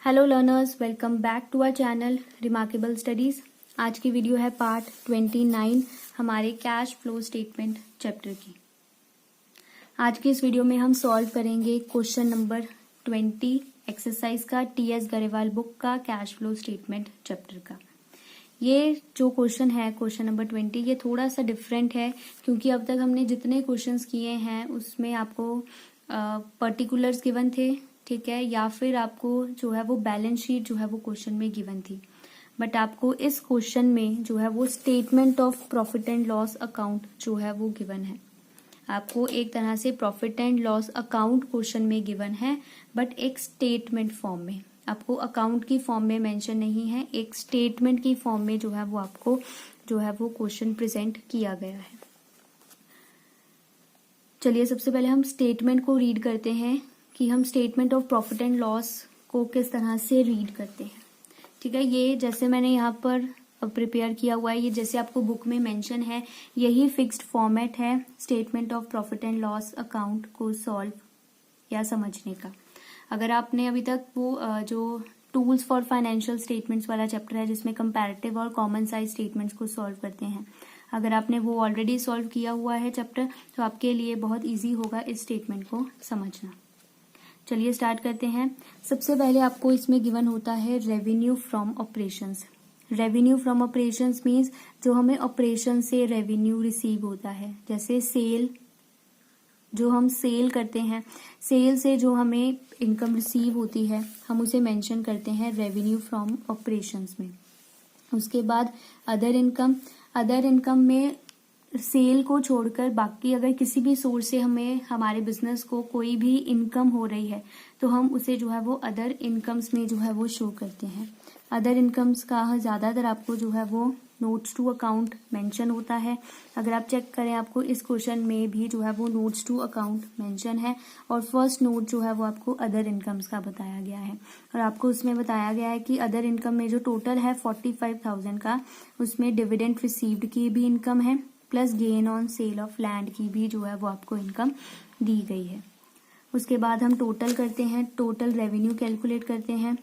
Hello learners, welcome back to our channel Remarkable Studies. आज की video है part 29 हमारे कैश फ्लो स्टेटमेंट चैप्टर की। आज की इस वीडियो में हम सॉल्व करेंगे क्वेश्चन नंबर 20 एक्सरसाइज का टीएस गरेवाल बुक का कैश फ्लो स्टेटमेंट चैप्टर का। ये जो क्वेश्चन है क्वेश्चन नंबर 20 ये थोड़ा सा डिफरेंट है, क्योंकि अब तक हमने जितने क्वेश्चंस किए हैं उसमें आपको पर्टिकुलर्स गिवन थे, ठीक है, या फिर आपको जो है वो बैलेंस शीट जो है वो क्वेश्चन में गिवन थी। बट आपको इस क्वेश्चन में जो है वो statement of profit and loss account जो है वो गिवन है। आपको एक तरह से profit and loss account question में गिवन है, बट एक स्टेटमेंट फॉर्म में। आपको अकाउंट की फॉर्म में मेंशन नहीं है, एक स्टेटमेंट की फॉर्म में जो है वो आपको जो है वो क्वेश्चन प्रेजेंट किया गया है। चलिए सबसे पहले हम स्टेटमेंट को रीड करते हैं कि हम statement of profit and loss को किस तरह से रीड करते हैं। ठीक है, ये जैसे मैंने यहाँ पर प्रिपेयर किया हुआ है, ये जैसे आपको बुक में मेंशन है, यही फिक्स्ड फॉर्मेट है statement of profit and loss account को सॉल्व या समझने का। अगर आपने अभी तक वो जो टूल्स फॉर फाइनेंशियल स्टेटमेंट्स वाला चैप्टर है जिसमें कंपैरेटिव और कॉमन साइज स्टेटमेंट्स को सॉल्व करते हैं, अगर आपने वो ऑलरेडी सॉल्व किया हुआ है चैप्टर, तो आपके लिए बहुत ईजी होगा इस स्टेटमेंट को समझना। चलिए स्टार्ट करते हैं। सबसे पहले आपको इसमें गिवन होता है revenue from operations. Revenue from operations means जो हमें ऑपरेशन से रेवेन्यू रिसीव होता है, जैसे सेल, जो हम सेल करते हैं, सेल से जो हमें इनकम रिसीव होती है हम उसे मेंशन करते हैं रेवेन्यू फ्रॉम ऑपरेशंस में। उसके बाद अदर इनकम, अदर इनकम में सेल को छोड़कर बाकी अगर किसी भी सोर्स से हमें हमारे बिजनेस को कोई भी इनकम हो रही है तो हम उसे जो है वो अदर इनकम्स में जो है वो शो करते हैं। अदर इनकम्स का ज्यादातर आपको जो है वो नोट्स टू अकाउंट मेंशन होता है। अगर आप चेक करें आपको इस क्वेश्चन में भी जो है वो नोट्स टू अकाउंट मेंशन है, और फर्स्ट नोट जो है वो आपको अदर इनकम्स का बताया गया है। और आपको उसमें बताया गया है कि अदर इनकम में जो टोटल है 45,000 का, उसमें डिविडेंड रिसीव्ड की भी इनकम है, plus gain on sale of land की भी जो है वो आपको इनकम दी गई है। उसके बाद हम टोटल करते हैं, टोटल रेवेन्यू कैलकुलेट करते हैं,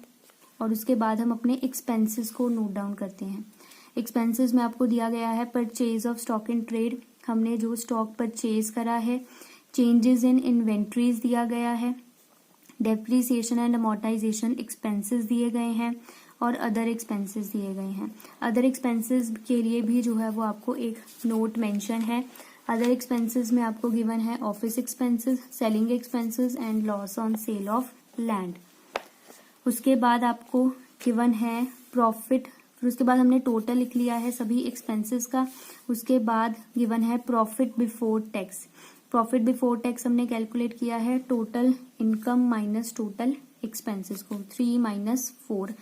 और उसके बाद हम अपने एक्सपेंसेस को नोट डाउन करते हैं। एक्सपेंसेस में आपको दिया गया है purchase of stock in trade, हमने जो स्टॉक परचेज करा है, चेंजेस इन इन्वेंट्रीज दिया गया है, डेप्रीसिएशन एंड अमोर्टाइजेशन एक्सपेंसेस दिए गए हैं, और अदर एक्सपेंसेस दिए गए हैं। अदर एक्सपेंसेस के लिए भी जो है वो आपको एक नोट मेंशन है। अदर एक्सपेंसेस में आपको गिवन है office expenses, selling expenses and loss on sale of land. उसके बाद आपको गिवन है प्रॉफिट, फिर उसके बाद हमने टोटल लिख लिया है सभी एक्सपेंसेस का। उसके बाद गिवन है profit before tax. Profit before tax हमने कैलकुलेट किया है total income minus total expenses को, 3 माइनस 4,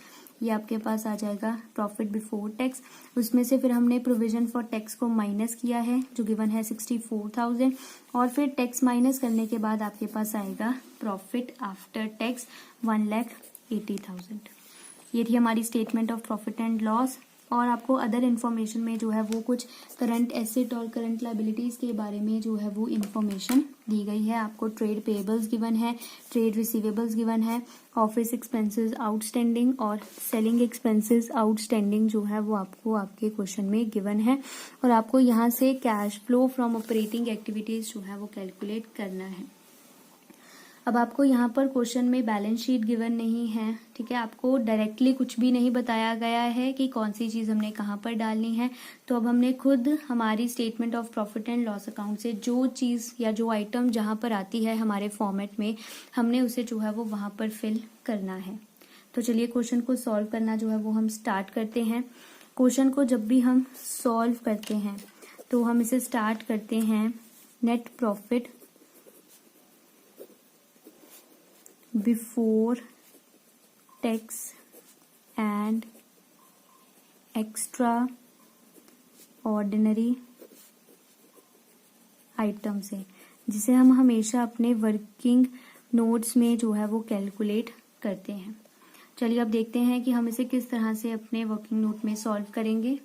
ये आपके पास आ जाएगा प्रॉफिट बिफोर टैक्स। उसमें से फिर हमने प्रोविजन फॉर टैक्स को माइनस किया है जो गिवन है 64,000, और फिर टैक्स माइनस करने के बाद आपके पास आएगा प्रॉफिट आफ्टर टैक्स 1,80,000। ये थी हमारी statement of profit and loss. और आपको अदर इन्फॉर्मेशन में जो है वो कुछ करंट एसेट और करंट लायबिलिटीज के बारे में जो है वो इन्फॉर्मेशन दी गई है। आपको ट्रेड पेएबल्स गिवन है, ट्रेड रिसीवेबल्स गिवन है, ऑफिस एक्सपेंसेस आउटस्टैंडिंग और सेलिंग एक्सपेंसेस आउटस्टैंडिंग जो है वो आपको आपके क्वेश्चन में गिवन है। और आपको यहाँ से cash flow from operating activities जो है वो कैलकुलेट करना है। अब आपको यहाँ पर क्वेश्चन में बैलेंस शीट गिवन नहीं है, ठीक है, आपको डायरेक्टली कुछ भी नहीं बताया गया है कि कौन सी चीज हमने कहाँ पर डालनी है। तो अब हमने खुद हमारी statement of profit and loss account से जो चीज या जो आइटम जहाँ पर आती है हमारे फॉर्मेट में, हमने उसे जो है वो वहां पर फिल करना है। तो चलिए क्वेश्चन को सॉल्व करना जो है वो हम स्टार्ट करते हैं। क्वेश्चन को जब भी हम सॉल्व करते हैं तो हम इसे स्टार्ट करते हैं net profit before tax and extra ordinary item से, जिसे हम हमेशा अपने वर्किंग नोट्स में जो है वो कैलकुलेट करते हैं। चलिए अब देखते हैं कि हम इसे किस तरह से अपने वर्किंग नोट में सॉल्व करेंगे।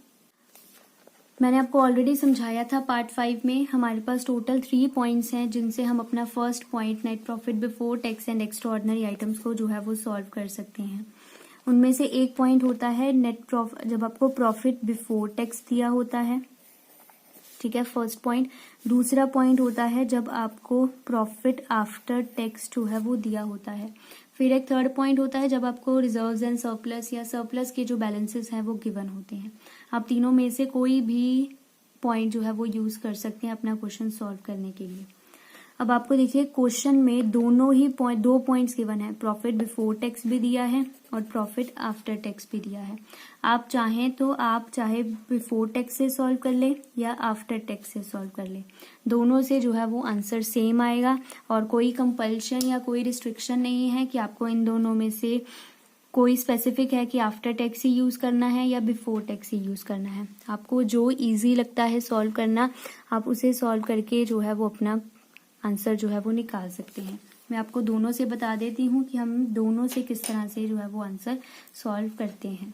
मैंने आपको ऑलरेडी समझाया था पार्ट 5 में, हमारे पास टोटल 3 पॉइंट्स हैं जिनसे हम अपना first point net profit before tax and extra ordinary items को जो है वो सॉल्व कर सकते हैं। उनमें से एक पॉइंट होता है नेट प्रॉफिट, जब आपको प्रॉफिट बिफोर टैक्स दिया होता है, ठीक है, फर्स्ट पॉइंट। दूसरा पॉइंट होता है जब आपको प्रॉफिट आफ्टर टैक्स जो है वो दिया होता है। फिर एक थर्ड पॉइंट होता है जब आपको रिजर्व्स एंड सरप्लस या सरप्लस के जो बैलेंसेस हैं वो गिवन होते हैं। आप तीनों में से कोई भी पॉइंट जो है वो यूज कर सकते हैं अपना क्वेश्चन सॉल्व करने के लिए। अब आपको देखिए क्वेश्चन में दोनों ही दो पॉइंट्स गिवन है, प्रॉफिट बिफोर टैक्स भी दिया है और प्रॉफिट आफ्टर टैक्स भी दिया है। आप चाहें तो आप चाहे बिफोर टैक्स से सॉल्व कर ले या आफ्टर टैक्स से सॉल्व कर ले, दोनों से जो है वो आंसर सेम आएगा और कोई कंपल्शन या कोई रिस्ट्रिक्शन नहीं है कि आपको इन दोनों में से कोई स्पेसिफिक है कि आफ्टर टैक्स ही यूज करना है या बिफोर टैक्स ही यूज करना है। आपको जो इजी लगता है सॉल्व करना, आप उसे सॉल्व करके जो है वो अपना आंसर जो है वो निकाल सकते हैं। मैं आपको दोनों से बता देती हूँ कि हम दोनों से किस तरह से जो है वो आंसर सॉल्व करते हैं।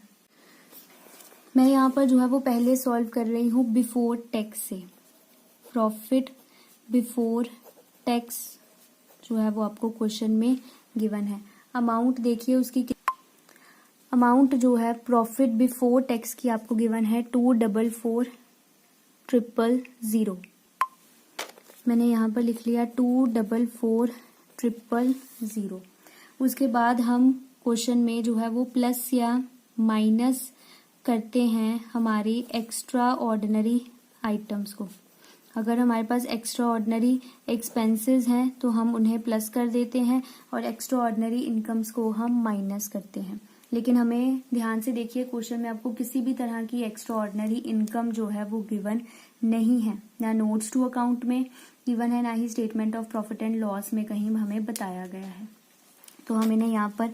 मैं यहाँ पर जो है वो पहले सॉल्व कर रही हूँ बिफोर टैक्स से। प्रॉफिट बिफोर टैक्स जो है वो आपको क्वेश्चन में गिवन है। अमाउंट देखिए उसकी, अमाउंट जो है प्रॉफिट बिफोर टैक्स की आपको गिवन है 244,000। मैंने यहाँ पर लिख लिया 244,000। उसके बाद हम क्वेश्चन में जो है वो प्लस या माइनस करते हैं हमारी एक्स्ट्रा ऑर्डिनरी आइटम्स को। अगर हमारे पास एक्स्ट्रा ऑर्डिनरी एक्सपेंसेस हैं तो हम उन्हें प्लस कर देते हैं और एक्स्ट्रा ऑर्डिनरी इनकम्स को हम माइनस करते हैं। लेकिन हमें ध्यान से देखिए क्वेश्चन में आपको किसी भी तरह की एक्स्ट्रा ऑर्डिनरी इनकम जो है वो गिवन नहीं है, ना नोट्स टू अकाउंट में गिवन है, ना ही statement of profit and loss में कहीं हमें बताया गया है। तो हम इन्हें यहाँ पर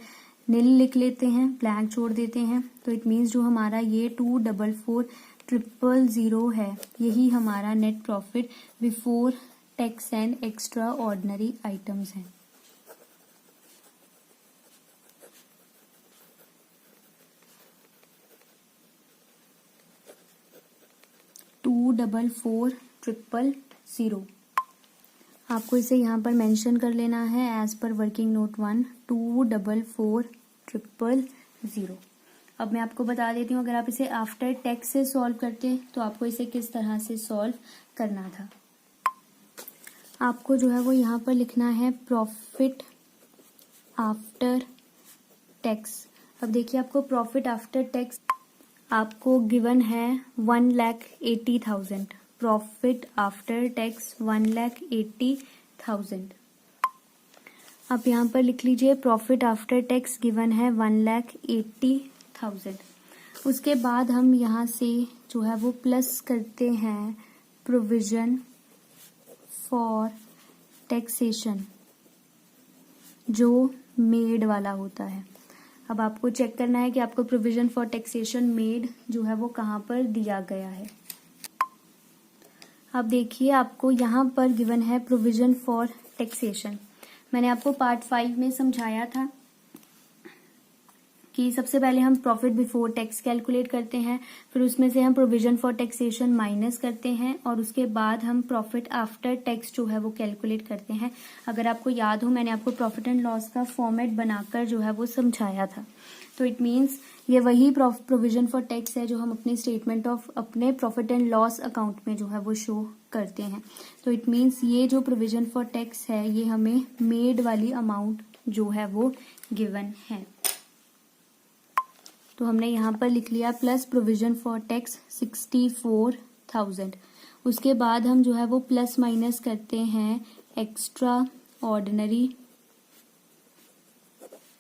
नील लिख लेते हैं, ब्लैंक छोड़ देते हैं। तो इट मीन्स जो हमारा ये 244,000 है, यही हमारा net profit before tax and extra ordinary items है। $244,000 आपको इसे यहाँ पर मेंशन कर लेना है एज पर वर्किंग नोट 1, 244,000। अब मैं आपको बता देती हूँ अगर आप इसे आफ्टर टैक्स से सॉल्व करते तो आपको इसे किस तरह से सॉल्व करना था। आपको जो है वो यहाँ पर लिखना है प्रॉफिट आफ्टर टैक्स। अब देखिए आपको प्रॉफिट आफ्टर टैक्स आपको गिवन है 1,80,000। Profit after tax 1,80,000। अब यहाँ पर लिख लीजिए प्रॉफिट आफ्टर टैक्स गिवन है 1,80,000। उसके बाद हम यहाँ से जो है वो प्लस करते हैं प्रोविजन फॉर टैक्सेशन जो मेड वाला होता है। अब आपको चेक करना है कि आपको प्रोविजन फॉर टैक्सेशन मेड जो है वो कहाँ पर दिया गया है। अब देखिए आपको यहाँ पर गिवन है प्रोविजन फॉर टैक्सेशन। मैंने आपको पार्ट 5 में समझाया था कि सबसे पहले हम प्रॉफिट बिफोर टैक्स कैलकुलेट करते हैं, फिर उसमें से हम प्रोविजन फॉर टैक्सेशन माइनस करते हैं और उसके बाद हम प्रॉफिट आफ्टर टैक्स जो है वो कैलकुलेट करते हैं। अगर आपको याद हो मैंने आपको प्रॉफिट एंड लॉस का फॉर्मेट बनाकर जो है वो समझाया था। तो इट मीन्स ये वही प्रोविजन फॉर टैक्स है जो हम अपने स्टेटमेंट ऑफ अपने प्रॉफिट एंड लॉस अकाउंट में जो है वो शो करते हैं। तो इट मीन्स ये जो प्रोविजन फॉर टैक्स है ये हमें मेड वाली अमाउंट जो है वो गिवन है। तो हमने यहाँ पर लिख लिया प्लस प्रोविजन फॉर टैक्स 64,000। उसके बाद हम जो है वो प्लस माइनस करते हैं एक्स्ट्रा ऑर्डिनरी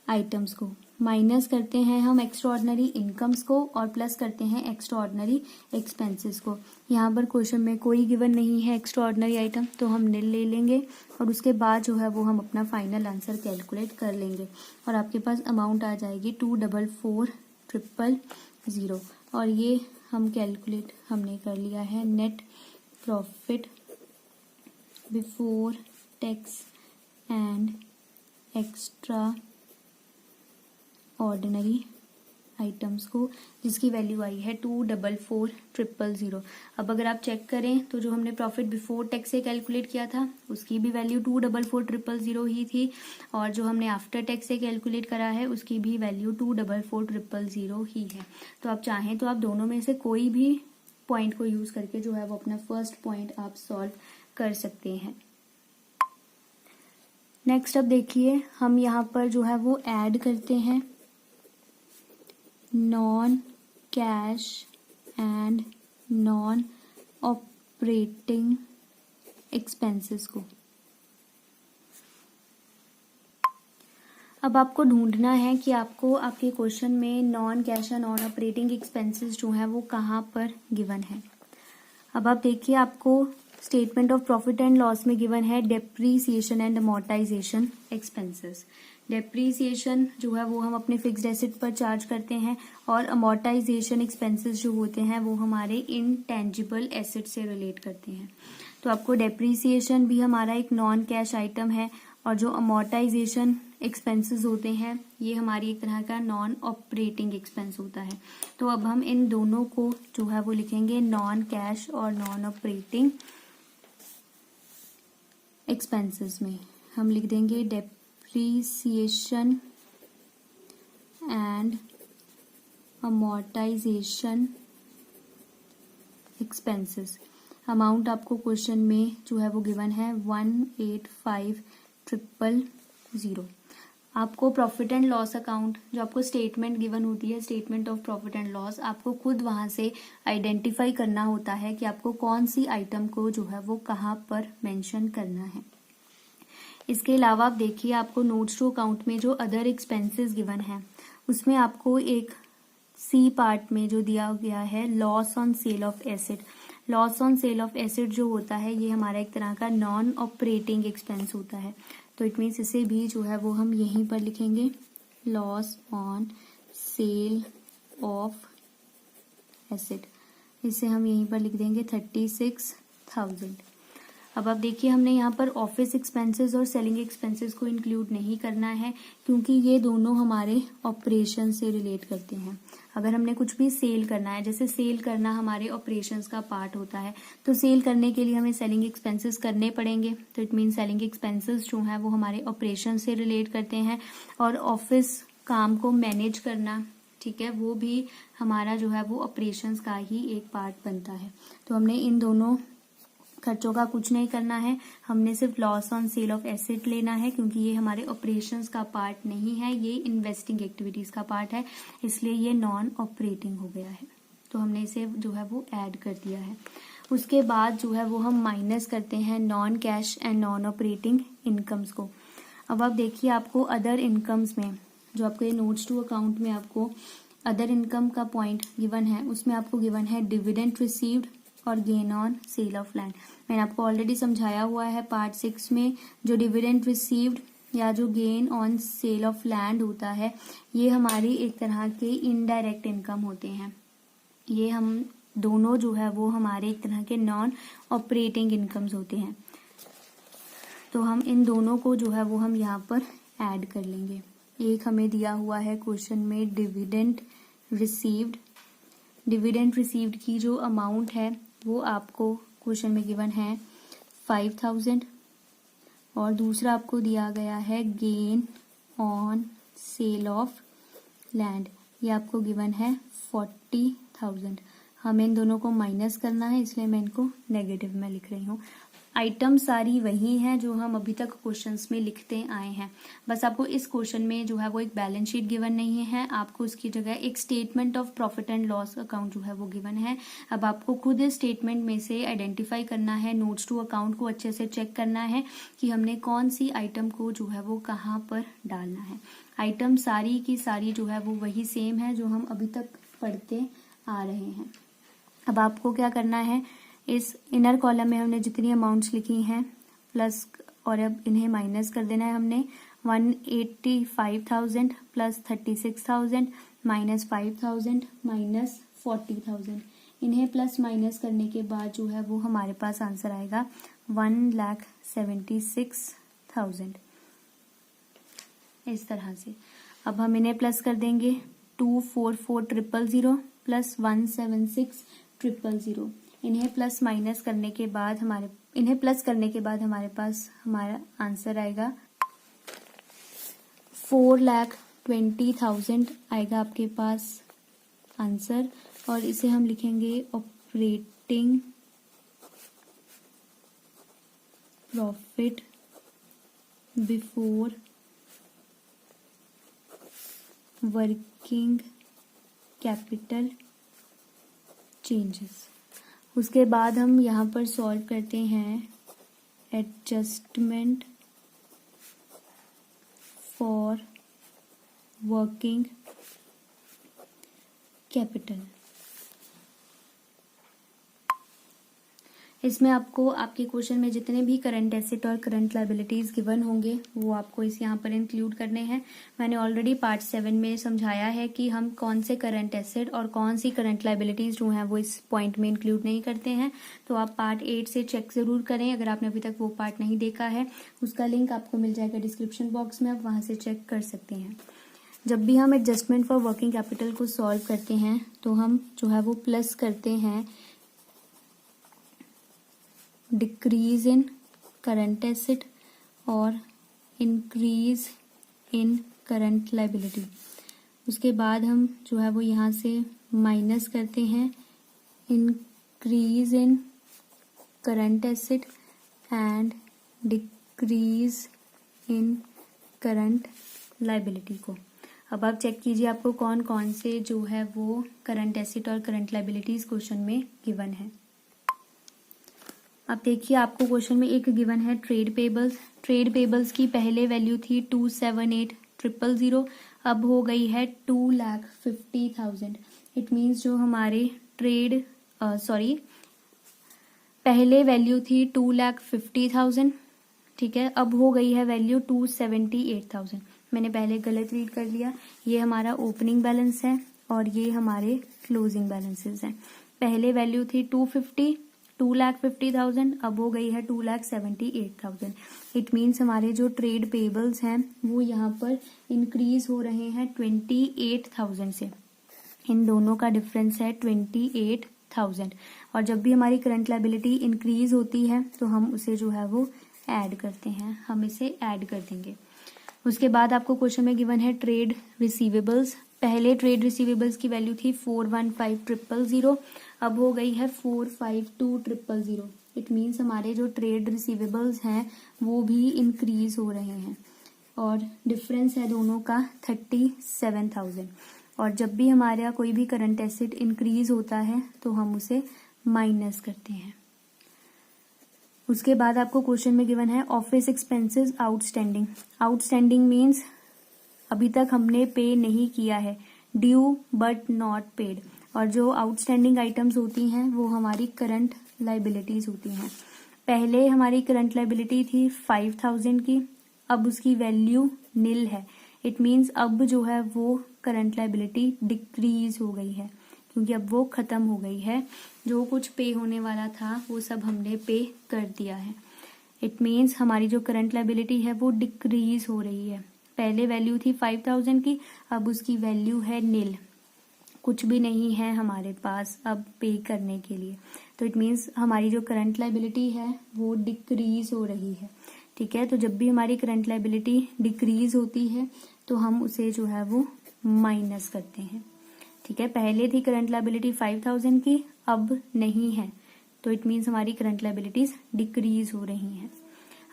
आइटम्स को, माइनस करते हैं हम एक्स्ट्रा ऑर्डिनरी इनकम्स को और प्लस करते हैं एक्स्ट्रा ऑर्डिनरी एक्सपेंसेस को। यहाँ पर क्वेश्चन में कोई गिवन नहीं है एक्स्ट्रा ऑर्डिनरी आइटम, तो हम नील ले लेंगे और उसके बाद जो है वो हम अपना फाइनल आंसर कैलकुलेट कर लेंगे और आपके पास अमाउंट आ जाएगी 244,000 और ये हम कैलकुलेट हमने कर लिया है net profit before tax and extra ordinary items को जिसकी वैल्यू आई है 244,000। अब अगर आप चेक करें तो जो हमने प्रॉफिट बिफोर टैक्स से कैलकुलेट किया था उसकी भी वैल्यू 244,000 ही थी, और जो हमने आफ्टर टैक्स से कैलकुलेट करा है उसकी भी वैल्यू 244,000 ही है। तो आप चाहें तो आप दोनों में से कोई भी पॉइंट को यूज करके जो है वो अपना फर्स्ट पॉइंट आप सॉल्व कर सकते हैं। नेक्स्ट अब देखिए हम यहाँ पर जो है वो ऐड करते हैं non cash and non operating expenses को। अब आपको ढूंढना है कि आपको आपके क्वेश्चन में नॉन कैश या नॉन ऑपरेटिंग एक्सपेंसेस जो है वो कहाँ पर गिवन है। अब आप देखिए आपको statement of profit and loss में गिवन है depreciation and amortisation expenses. Depreciation जो है वो हम अपने फिक्स्ड एसेट पर चार्ज करते हैं, और अमोर्टाइजेशन एक्सपेंसेस जो होते हैं वो हमारे इनटेंजिबल एसेट से रिलेट करते हैं। तो आपको डेप्रीसिएशन भी हमारा एक नॉन कैश आइटम है, और जो अमोर्टाइजेशन एक्सपेंसेस होते हैं ये हमारी एक तरह का नॉन ऑपरेटिंग एक्सपेंस होता है। तो अब हम इन दोनों को जो है वो लिखेंगे नॉन कैश और नॉन ऑपरेटिंग एक्सपेंसेस में हम लिख देंगे depreciation and amortisation expenses. Amount आपको क्वेश्चन में जो है वो गिवन है 185,000। आपको प्रॉफिट एंड लॉस अकाउंट जो आपको स्टेटमेंट गिवन होती है, statement of profit and loss, आपको खुद वहां से आइडेंटिफाई करना होता है कि आपको कौन सी आइटम को जो है वो कहाँ पर मेंशन करना है। इसके अलावा आप देखिए आपको नोट्स टू अकाउंट में जो अदर एक्सपेंसेस गिवन है उसमें आपको एक सी पार्ट में जो दिया गया है loss on sale of asset. Loss on sale of asset जो होता है ये हमारा एक तरह का नॉन ऑपरेटिंग एक्सपेंस होता है। तो इट मीन्स इसे भी जो है वो हम यहीं पर लिखेंगे loss on sale of asset. इसे हम यहीं पर लिख देंगे 36,000। अब आप देखिए हमने यहाँ पर ऑफिस एक्सपेंसेस और सेलिंग एक्सपेंसेस को इंक्लूड नहीं करना है क्योंकि ये दोनों हमारे ऑपरेशन से रिलेट करते हैं। अगर हमने कुछ भी सेल करना है, जैसे सेल करना हमारे ऑपरेशंस का पार्ट होता है, तो सेल करने के लिए हमें सेलिंग एक्सपेंसेस करने पड़ेंगे। तो इट मीन सेलिंग एक्सपेंसेस जो है वो हमारे ऑपरेशन से रिलेट करते हैं, और ऑफिस काम को मैनेज करना, ठीक है, वो भी हमारा जो है वो ऑपरेशंस का ही एक पार्ट बनता है। तो हमने इन दोनों खर्चों का कुछ नहीं करना है, हमने सिर्फ loss on sale of asset लेना है क्योंकि ये हमारे ऑपरेशंस का पार्ट नहीं है, ये इन्वेस्टिंग एक्टिविटीज का पार्ट है, इसलिए ये नॉन ऑपरेटिंग हो गया है। तो हमने इसे जो है वो ऐड कर दिया है। उसके बाद जो है वो हम माइनस करते हैं non cash and non operating incomes को। अब आप देखिए आपको अदर इनकम्स में जो आपको ये नोट्स टू अकाउंट में आपको अदर इनकम का पॉइंट गिवन है उसमें आपको गिवन है डिविडेंड रिसीव्ड और gain on sale of land. मैंने आपको ऑलरेडी समझाया हुआ है पार्ट 6 में, जो डिविडेंड रिसीव्ड या जो gain on sale of land होता है ये हमारी एक तरह के इनडायरेक्ट इनकम होते हैं। ये हम दोनों जो है वो हमारे एक तरह के नॉन ऑपरेटिंग इनकम्स होते हैं। तो हम इन दोनों को जो है वो हम यहाँ पर ऐड कर लेंगे। एक हमें दिया हुआ है क्वेश्चन में डिविडेंड रिसीव्ड। डिविडेंड रिसीव्ड की जो अमाउंट है वो आपको क्वेश्चन में गिवन है 5,000, और दूसरा आपको दिया गया है gain on sale of land, ये आपको गिवन है 40,000। हमें इन दोनों को माइनस करना है इसलिए मैं इनको नेगेटिव में लिख रही हूँ। आइटम सारी वही हैं जो हम अभी तक क्वेश्चंस में लिखते आए हैं, बस आपको इस क्वेश्चन में जो है वो एक बैलेंस शीट गिवन नहीं है, आपको उसकी जगह एक statement of profit and loss account जो है वो गिवन है। अब आपको खुद इस स्टेटमेंट में से आइडेंटिफाई करना है, नोट्स टू अकाउंट को अच्छे से चेक करना है कि हमने कौन सी आइटम को जो है वो कहाँ पर डालना है। आइटम सारी की सारी जो है वो वही सेम है जो हम अभी तक पढ़ते आ रहे हैं। अब आपको क्या करना है, इस इनर कॉलम में हमने जितनी अमाउंट्स लिखी हैं प्लस, और अब इन्हें माइनस कर देना है हमने 185,000 प्लस 36,000 माइनस 5,000 माइनस 40,000। इन्हें प्लस माइनस करने के बाद जो है वो हमारे पास आंसर आएगा 1,76,000 इस तरह से। अब हम इन्हें प्लस कर देंगे 244,000 प्लस 176,000। इन्हें प्लस करने के बाद हमारे पास हमारा आंसर आएगा 4,20,000 आएगा आपके पास आंसर। और इसे हम लिखेंगे operating profit before working capital changes. उसके बाद हम यहाँ पर सॉल्व करते हैं एडजस्टमेंट फॉर वर्किंग कैपिटल। इसमें आपको आपके क्वेश्चन में जितने भी करंट एसेट और करंट लायबिलिटीज गिवन होंगे वो आपको इस यहाँ पर इंक्लूड करने हैं। मैंने ऑलरेडी पार्ट 7 में समझाया है कि हम कौन से करंट एसेट और कौन सी करंट लायबिलिटीज जो हैं वो इस पॉइंट में इंक्लूड नहीं करते हैं। तो आप पार्ट 8 से चेक जरूर करें अगर आपने अभी तक वो पार्ट नहीं देखा है। उसका लिंक आपको मिल जाएगा डिस्क्रिप्शन बॉक्स में, आप वहां से चेक कर सकते हैं। जब भी हम एडजस्टमेंट फॉर वर्किंग कैपिटल को सॉल्व करते हैं तो हम जो है वो प्लस करते हैं डिक्रीज इन करंट एसेट और इंक्रीज इन करंट लायबिलिटी। उसके बाद हम जो है वो यहाँ से माइनस करते हैं increase in current asset and decrease in current liability को। अब आप चेक कीजिए आपको कौन कौन से जो है वो करंट एसेट और करंट लायबिलिटीज क्वेश्चन में गिवन है। अब देखिए आपको क्वेश्चन में एक गिवन है ट्रेड पेबल्स। ट्रेड पेबल्स की पहले वैल्यू थी 278,000, अब हो गई है 2,50,000। इट मीन्स जो हमारे पहले वैल्यू थी 2,50,000, ठीक है, अब हो गई है वैल्यू 278,000। मैंने पहले गलत रीड कर लिया। ये हमारा ओपनिंग बैलेंस है और ये हमारे क्लोजिंग बैलेंसेस हैं। पहले वैल्यू थी 2,50,000, अब हो गई है 2,78,000। इट मीन्स हमारे जो ट्रेड पेबल्स हैं वो यहाँ पर इंक्रीज हो रहे हैं 28,000 से। इन दोनों का डिफरेंस है 28,000। और जब भी हमारी करंट लायबिलिटी इंक्रीज होती है तो हम उसे जो है वो ऐड करते हैं, हम इसे ऐड कर देंगे। उसके बाद आपको क्वेश्चन में गिवन है ट्रेड रिसीवेबल्स। पहले ट्रेड रिसीवेबल्स की वैल्यू थी 415,000, अब हो गई है 452,000। इट मीन्स हमारे जो ट्रेड रिसीवेबल्स हैं वो भी इंक्रीज हो रहे हैं और डिफरेंस है दोनों का 37,000। और जब भी हमारा कोई भी करंट एसेट इंक्रीज होता है तो हम उसे माइनस करते हैं। उसके बाद आपको क्वेश्चन में गिवन है office expenses outstanding. Outstanding means अभी तक हमने पे नहीं किया है, ड्यू बट नॉट पेड। और जो आउटस्टैंडिंग आइटम्स होती हैं वो हमारी करंट लायबिलिटीज होती हैं। पहले हमारी करंट लायबिलिटी थी 5,000 की, अब उसकी वैल्यू नील है। इट मीन्स अब जो है वो करंट लायबिलिटी डिक्रीज हो गई है क्योंकि अब वो खत्म हो गई है। जो कुछ पे होने वाला था वो सब हमने पे कर दिया है। इट मीन्स हमारी जो करंट लायबिलिटी है वो डिक्रीज हो रही है। पहले वैल्यू थी 5,000 की, अब उसकी वैल्यू है नील, कुछ भी नहीं है हमारे पास अब पे करने के लिए। तो इट मीन्स हमारी जो करंट लायबिलिटी है वो डिक्रीज हो रही है, ठीक है। तो जब भी हमारी करंट लायबिलिटी डिक्रीज होती है तो हम उसे जो है वो माइनस करते हैं, ठीक है। पहले थी करंट लायबिलिटी 5,000 की, अब नहीं है, तो इट मीन्स हमारी करंट लायबिलिटीज डिक्रीज हो रही हैं।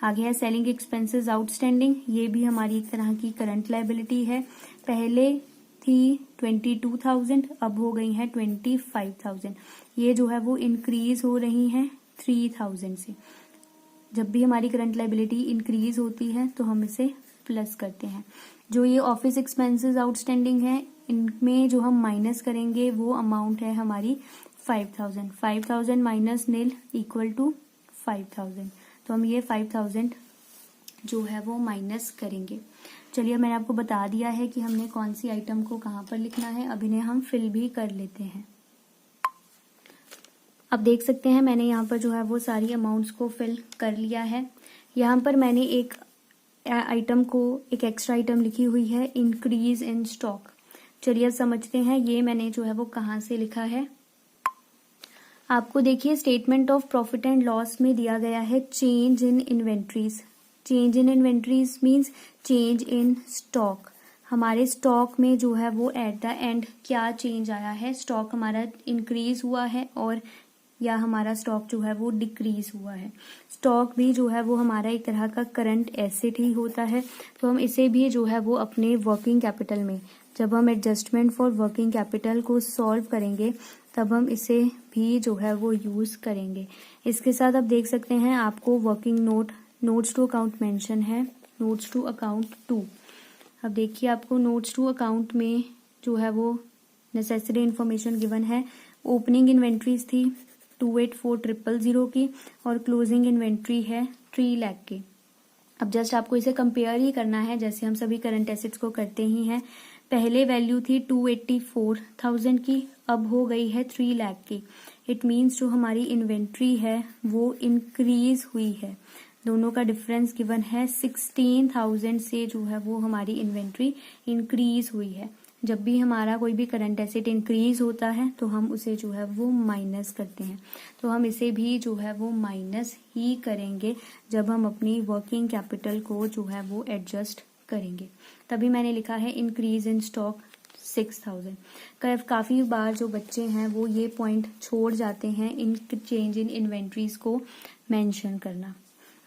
आगे है सेलिंग एक्सपेंसेस आउटस्टैंडिंग। ये भी हमारी एक तरह की करंट लायबिलिटी है। पहले थी 22,000, अब हो गई है 25,000। ये जो है वो इंक्रीज हो रही है 3,000 से। जब भी हमारी करंट लायबिलिटी इंक्रीज होती है तो हम इसे प्लस करते हैं। जो ये ऑफिस एक्सपेंसेस आउटस्टैंडिंग है इनमें जो हम माइनस करेंगे वो अमाउंट है हमारी 5,000। 5,000 माइनस नील इक्वल टू 5,000। तो हम ये 5,000 जो है वो माइनस करेंगे। चलिए मैंने आपको बता दिया है कि हमने कौन सी आइटम को कहाँ पर लिखना है। अब इन्हें हम फिल भी कर लेते हैं। अब देख सकते हैं मैंने यहाँ पर जो है वो सारी अमाउंट्स को फिल कर लिया है। यहाँ पर मैंने एक आइटम को एक एक्स्ट्रा आइटम लिखी हुई है इंक्रीज इन स्टॉक। चलिए अब समझते हैं ये मैंने जो है वो कहाँ से लिखा है। आपको देखिए statement of profit and loss में दिया गया है change in inventories. Change in inventories means change in stock. हमारे स्टॉक में जो है वो एट द एंड क्या चेंज आया है, स्टॉक हमारा इंक्रीज हुआ है और या हमारा स्टॉक जो है वो डिक्रीज हुआ है। स्टॉक भी जो है वो हमारा एक तरह का करंट एसेट ही होता है, तो हम इसे भी जो है वो अपने वर्किंग कैपिटल में, जब हम एडजस्टमेंट फॉर वर्किंग कैपिटल को सॉल्व करेंगे तब हम इसे भी जो है वो यूज करेंगे। इसके साथ आप देख सकते हैं आपको working notes to account mention है, नोट्स टू अकाउंट 2। अब देखिए आपको नोट्स टू अकाउंट में जो है वो नेसेसरी इंफॉर्मेशन गिवन है। ओपनिंग इन्वेंट्रीज थी 284,000 की और क्लोजिंग इन्वेंट्री है 3 लाख की। अब जस्ट आपको इसे कंपेयर ही करना है जैसे हम सभी करंट एसेट्स को करते ही हैं। पहले वैल्यू थी 284,000 की, अब हो गई है 3 लाख की। इट मीन्स जो हमारी इन्वेंट्री है वो इंक्रीज हुई है। दोनों का डिफरेंस गिवन है 16,000 से जो है वो हमारी इन्वेंट्री इंक्रीज हुई है। जब भी हमारा कोई भी करंट एसेट इंक्रीज होता है तो हम उसे जो है वो माइनस करते हैं, तो हम इसे भी जो है वो माइनस ही करेंगे जब हम अपनी वर्किंग कैपिटल को जो है वो एडजस्ट करेंगे। तभी मैंने लिखा है इंक्रीज इन स्टॉक 6,000। काफी बार जो बच्चे हैं वो ये पॉइंट छोड़ जाते हैं इन चेंज इन इन्वेंट्रीज को मेंशन करना।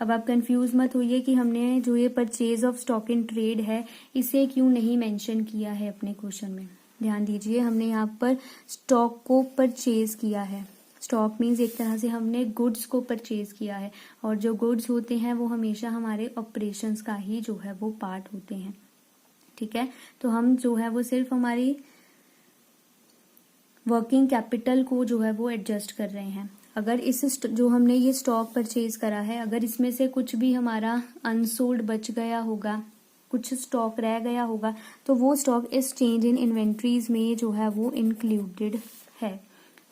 अब आप कंफ्यूज मत होइए कि हमने जो ये purchase of stock in trade है इसे क्यों नहीं मेंशन किया है अपने क्वेश्चन में। ध्यान दीजिए हमने यहाँ पर स्टॉक को परचेज किया है। स्टॉक मीन्स एक तरह से हमने गुड्स को परचेज किया है और जो गुड्स होते हैं वो हमेशा हमारे ऑपरेशंस का ही जो है वो पार्ट होते हैं। ठीक है, तो हम जो है वो सिर्फ हमारी वर्किंग कैपिटल को जो है वो एडजस्ट कर रहे हैं। अगर इस जो हमने ये स्टॉक परचेज करा है अगर इसमें से कुछ भी हमारा अनसोल्ड बच गया होगा, कुछ स्टॉक रह गया होगा, तो वो स्टॉक इस चेंज इन इन्वेंट्रीज में जो है वो इंक्लूडेड है,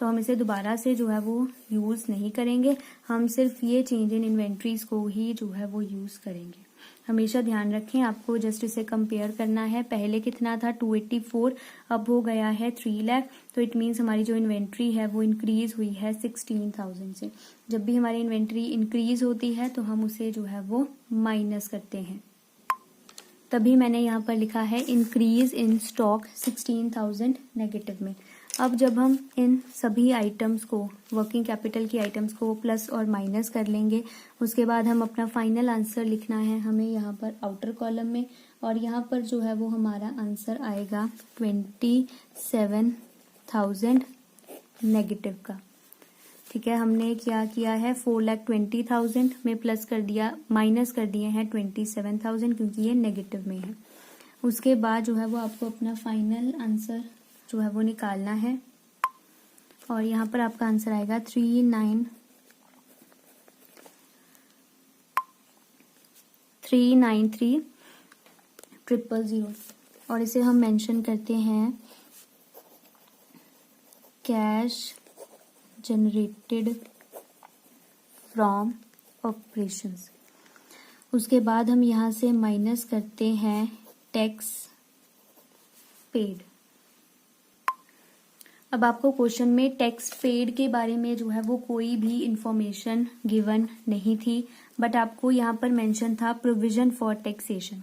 तो हम इसे दोबारा से जो है वो यूज नहीं करेंगे। हम सिर्फ ये चेंज इन इन्वेंट्रीज को ही जो है वो यूज करेंगे। हमेशा ध्यान रखें आपको जस्ट इसे कंपेयर करना है। पहले कितना था 284, अब हो गया है 3 लाख, तो इट मीन्स हमारी जो इन्वेंट्री है वो इंक्रीज हुई है 16,000 से। जब भी हमारी इन्वेंट्री इंक्रीज होती है तो हम उसे जो है वो माइनस करते हैं, तभी मैंने यहाँ पर लिखा है इंक्रीज इन स्टॉक 16,000 नेगेटिव में। अब जब हम इन सभी आइटम्स को, वर्किंग कैपिटल की आइटम्स को प्लस और माइनस कर लेंगे, उसके बाद हम अपना फाइनल आंसर लिखना है हमें यहाँ पर आउटर कॉलम में, और यहाँ पर जो है वो हमारा आंसर आएगा 27,000 नेगेटिव का। ठीक है, हमने क्या किया है 4,20,000 में प्लस कर दिया, माइनस कर दिए हैं 27,000 क्योंकि ये नेगेटिव में है। उसके बाद जो है वो आपको अपना फाइनल आंसर जो है वो निकालना है और यहाँ पर आपका आंसर आएगा 393,000 और इसे हम मेंशन करते हैं कैश जनरेटेड फ्रॉम ऑपरेशंस। उसके बाद हम यहाँ से माइनस करते हैं टैक्स पेड। अब आपको क्वेश्चन में टैक्स पेड के बारे में जो है वो कोई भी इंफॉर्मेशन गिवन नहीं थी, बट आपको यहाँ पर मेंशन था प्रोविजन फॉर टैक्सेशन।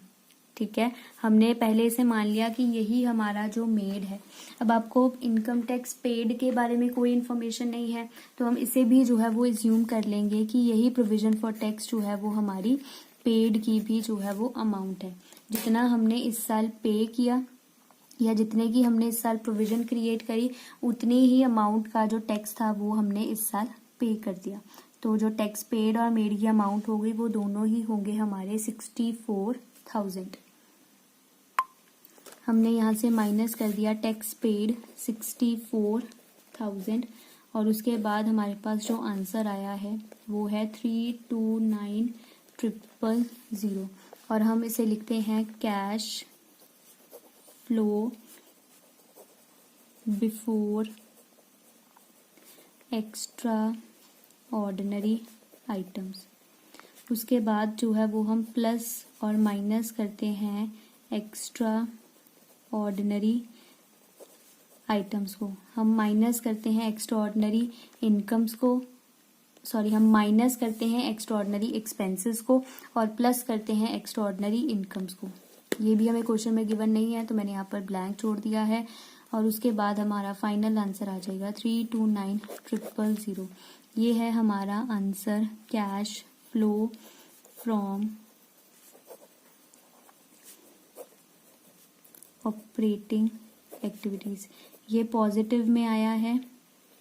ठीक है, हमने पहले से मान लिया कि यही हमारा जो मेड है। अब आपको इनकम टैक्स पेड के बारे में कोई इन्फॉर्मेशन नहीं है, तो हम इसे भी जो है वो एज्यूम कर लेंगे कि यही प्रोविजन फॉर टैक्स जो है वो हमारी पेड की भी जो है वो अमाउंट है। जितना हमने इस साल पे किया या जितने की हमने इस साल प्रोविजन क्रिएट करी, उतनी ही अमाउंट का जो टैक्स था वो हमने इस साल पे कर दिया। तो जो टैक्स पेड और मेड की अमाउंट होगी वो दोनों ही होंगे हमारे 64,000। हमने यहाँ से माइनस कर दिया टैक्स पेड 64,000 और उसके बाद हमारे पास जो आंसर आया है वो है 329,000 और हम इसे लिखते हैं cash flow before extra ordinary items. उसके बाद जो है वो हम प्लस और माइनस करते हैं एक्स्ट्रा ऑर्डिनरी आइटम्स को, हम माइनस करते हैं एक्स्ट्राऑर्डिनरी इनकम्स को, सॉरी हम माइनस करते हैं एक्स्ट्राऑर्डिनरी एक्सपेंसेस को और प्लस करते हैं एक्स्ट्राऑर्डिनरी इनकम्स को। ये भी हमें क्वेश्चन में गिवन नहीं है तो मैंने यहाँ पर ब्लैंक छोड़ दिया है और उसके बाद हमारा फाइनल आंसर आ जाएगा 329000। ये है हमारा answer, cash flow from operating activities. ये पॉजिटिव में आया है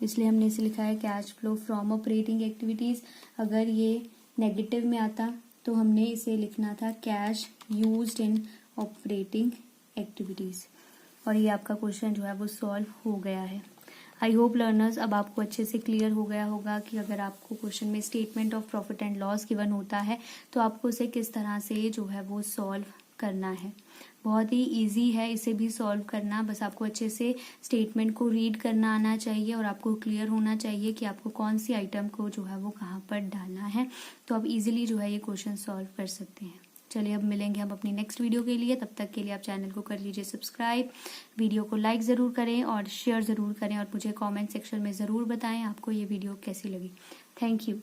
इसलिए हमने इसे लिखा है cash flow from operating activities. अगर ये नेगेटिव में आता तो हमने इसे लिखना था cash used in operating activities. और ये आपका क्वेश्चन जो है वो सॉल्व हो गया है। आई होप लर्नर्स अब आपको अच्छे से क्लियर हो गया होगा कि अगर आपको क्वेश्चन में statement of profit and loss given होता है तो आपको उसे किस तरह से जो है वो सॉल्व करना है। बहुत ही इजी है इसे भी सॉल्व करना, बस आपको अच्छे से स्टेटमेंट को रीड करना आना चाहिए और आपको क्लियर होना चाहिए कि आपको कौन सी आइटम को जो है वो कहाँ पर डालना है, तो आप इजीली जो है ये क्वेश्चन सॉल्व कर सकते हैं। चलिए अब मिलेंगे हम अपनी नेक्स्ट वीडियो के लिए, तब तक के लिए आप चैनल को कर लीजिए सब्सक्राइब, वीडियो को लाइक ज़रूर करें और शेयर ज़रूर करें और मुझे कमेंट सेक्शन में ज़रूर बताएं आपको ये वीडियो कैसी लगी। Thank you.